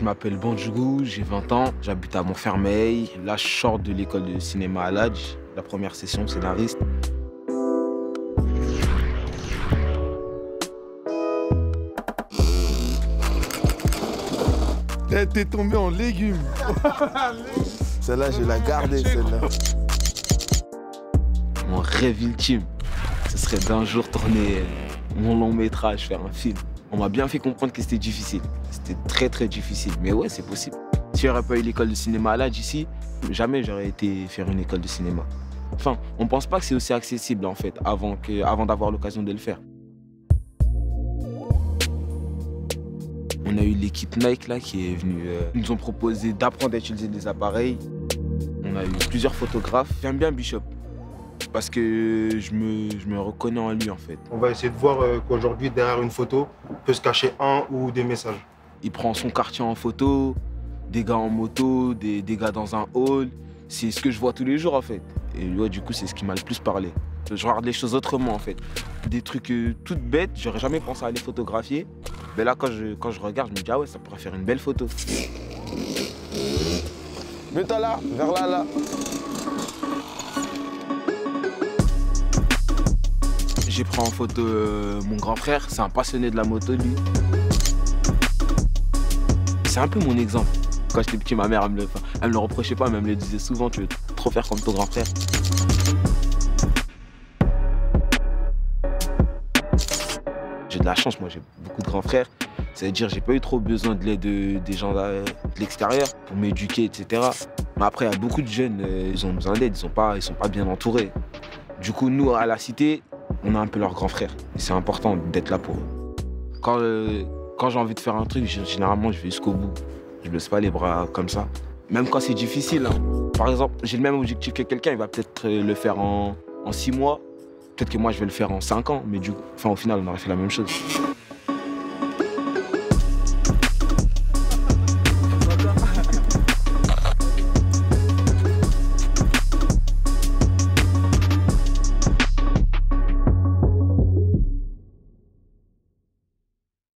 Je m'appelle Bandjougou, j'ai 20 ans, j'habite à Montfermeil. Là, je sors de l'école de cinéma à l'Adj, la première session scénariste. T'es tombé en légumes. Celle-là, je vais la garder, celle-là. Mon rêve ultime, ce serait d'un jour tourner mon long métrage, faire un film. On m'a bien fait comprendre que c'était difficile. C'était très difficile, mais ouais, c'est possible. Si j'aurais pas eu l'école de cinéma à l'Adj ici, jamais j'aurais été faire une école de cinéma. Enfin, on pense pas que c'est aussi accessible en fait, avant d'avoir l'occasion de le faire. On a eu l'équipe Nike là qui est venue. Ils nous ont proposé d'apprendre à utiliser des appareils. On a eu plusieurs photographes. J'aime bien Bishop parce que je me reconnais en lui en fait. On va essayer de voir qu'aujourd'hui, derrière une photo, peut se cacher un ou des messages. Il prend son quartier en photo, des gars en moto, des gars dans un hall. C'est ce que je vois tous les jours en fait. Et ouais, du coup, c'est ce qui m'a le plus parlé. Je regarde les choses autrement en fait. Des trucs toutes bêtes, j'aurais jamais pensé à les photographier. Mais là, quand je regarde, je me dis, ah ouais, ça pourrait faire une belle photo. Mets-toi là, vers là. J'ai pris en photo mon grand frère, c'est un passionné de la moto lui. C'est un peu mon exemple. Quand j'étais petit, ma mère, elle me le reprochait pas, mais elle me le disait souvent, tu veux trop faire comme ton grand frère. J'ai de la chance, moi j'ai beaucoup de grands frères. C'est-à-dire j'ai pas eu trop besoin de l'aide des gens de l'extérieur pour m'éduquer, etc. Mais après, il y a beaucoup de jeunes, ils ont besoin d'aide, ils sont pas bien entourés. Du coup, nous, à la cité, on a un peu leurs grands frères. Et c'est important d'être là pour eux. Quand j'ai envie de faire un truc, généralement, je vais jusqu'au bout. Je laisse pas les bras comme ça. Même quand c'est difficile. Hein. Par exemple, j'ai le même objectif que quelqu'un, il va peut-être le faire en 6 mois. Peut-être que moi, je vais le faire en 5 ans. Mais au final, on aurait fait la même chose.